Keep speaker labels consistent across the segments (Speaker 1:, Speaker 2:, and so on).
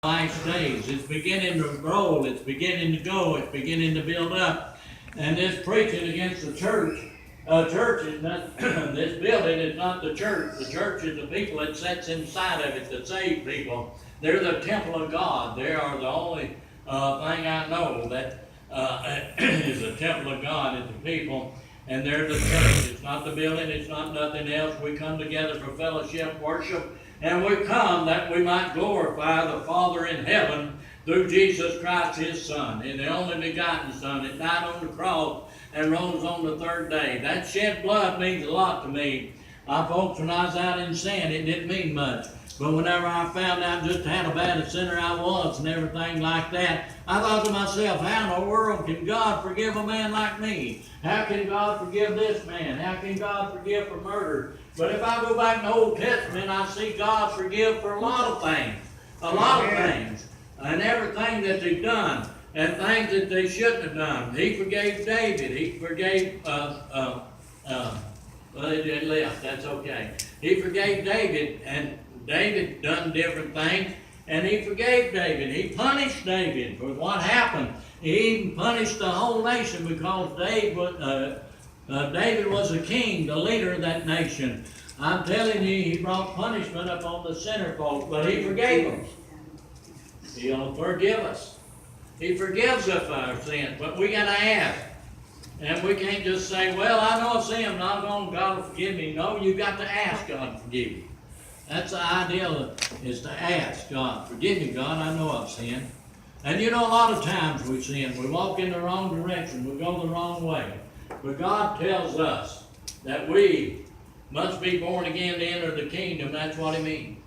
Speaker 1: last days. It's beginning to roll, it's beginning to go, it's beginning to build up. And this preaching against the church is not, this building is not the church. The church is the people that sits inside of it, the saved people. They're the temple of God. They are the only thing I know that is the temple of God, is the people. And they're the church. It's not the building, it's not nothing else. We come together for fellowship, worship, and we come that we might glorify the Father in heaven through Jesus Christ, His Son, and the only begotten Son that died on the cross and rose on the third day. That shed blood means a lot to me. Folks, when I was out in sin, it didn't mean much. But whenever I found out just how bad a sinner I was and everything like that, I thought to myself, how in the world can God forgive a man like me? How can God forgive this man? How can God forgive for murder? But if I go back in the Old Testament, I see God forgive for a lot of things. A lot of things. And everything that they've done. And things that they shouldn't have done. He forgave David. He forgave, well, they left. That's okay. He forgave David, and David done different things, and he forgave David. He punished David for what happened. He even punished the whole nation because David was a king, the leader of that nation. I'm telling you, he brought punishment upon the sinner folk, but he forgave them. He'll forgive us. He forgives us our sins, but we got to ask. And we can't just say, well, I know I've sinned, I'm going, God will forgive me. No, you got to ask God to forgive you. That's the idea, is to ask God, forgive me, God, I know I've sinned. And you know, a lot of times we sin. We walk in the wrong direction. We go the wrong way. But God tells us that we must be born again to enter the kingdom. That's what He means.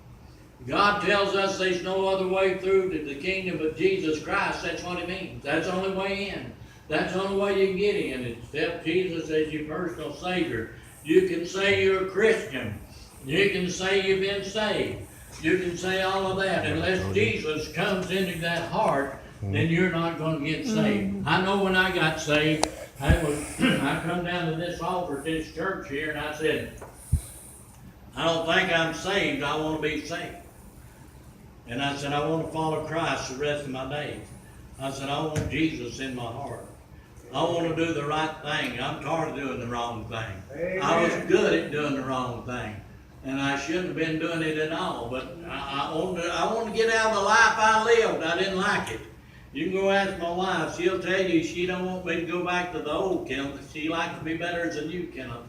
Speaker 1: God tells us there's no other way through to the kingdom but Jesus Christ. That's what He means. That's the only way in. That's the only way you can get in. Accept Jesus as your personal Savior. You can say you're a Christian. You can say you've been saved. You can say all of that. Unless Jesus comes into that heart, then you're not going to get saved. I know when I got saved, I come down to this altar, this church here, and I said, I don't think I'm saved. I want to be saved. And I said, I want to follow Christ the rest of my days. I said, I want Jesus in my heart. I want to do the right thing. I'm tired of doing the wrong thing. Amen. I was good at doing the wrong thing. And I shouldn't have been doing it at all. But I want to get out of the life I lived. I didn't like it. You can go ask my wife. She'll tell you she don't want me to go back to the old Kenneth. She likes to be better as a new Kenneth.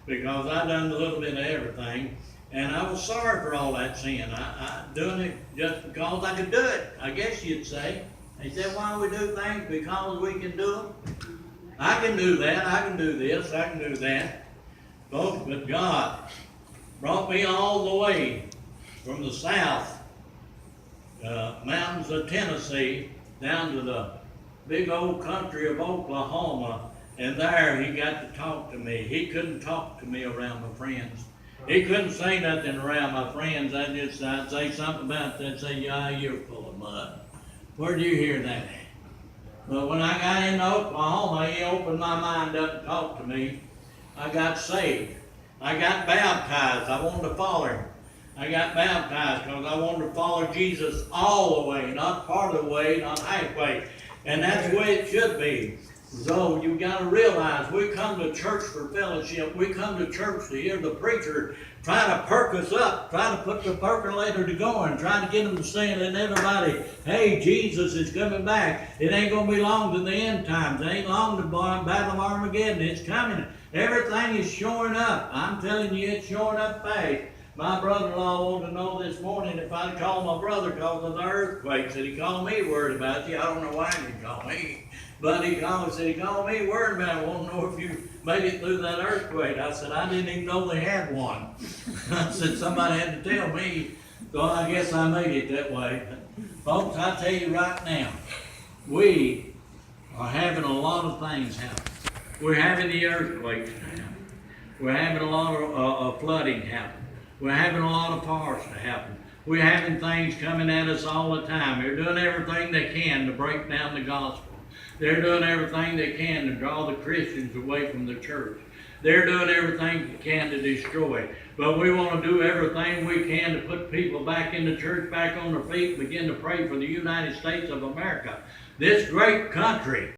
Speaker 1: Because I done a little bit of everything. And I was sorry for all that sin. I doing it just because I could do it, I guess you'd say. They said, why we do things? Because we can do them. I can do that. I can do this. I can do that. Folks, but God brought me all the way from the south, mountains of Tennessee, down to the big old country of Oklahoma. And there He got to talk to me. He couldn't talk to me around my friends. He couldn't say nothing around my friends. I'd say something about that. Say, yeah, you're full of mud. Where'd you hear that? But when I got into Oklahoma, He opened my mind up and talked to me. I got saved. I got baptized. I wanted to follow Him. I got baptized because I wanted to follow Jesus all the way, not part of the way, not halfway. And that's the way it should be. So you got to realize we come to church for fellowship. We come to church to hear the preacher try to perk us up, try to put the percolator to going, try to get them to saying to everybody, hey, Jesus is coming back. It ain't going to be long to the end times. It ain't long to Battle of Armageddon. It's coming. Everything is showing up. I'm telling you, it's showing up fast. My brother-in-law wanted to know this morning if I'd call my brother because of the earthquakes. And he called me worried about you. I don't know why he didn't call me. But he called me worried about it. I want to know if you made it through that earthquake. I said, I didn't even know they had one. I said, somebody had to tell me. So I guess I made it that way. Folks, I tell you right now, we are having a lot of things happen. We're having the earthquakes happen. We're having a lot of flooding happen. We're having a lot of fires to happen. We're having things coming at us all the time. They're doing everything they can to break down the gospel. They're doing everything they can to draw the Christians away from the church. They're doing everything they can to destroy. But we want to do everything we can to put people back in the church, back on their feet, and begin to pray for the United States of America, this great country.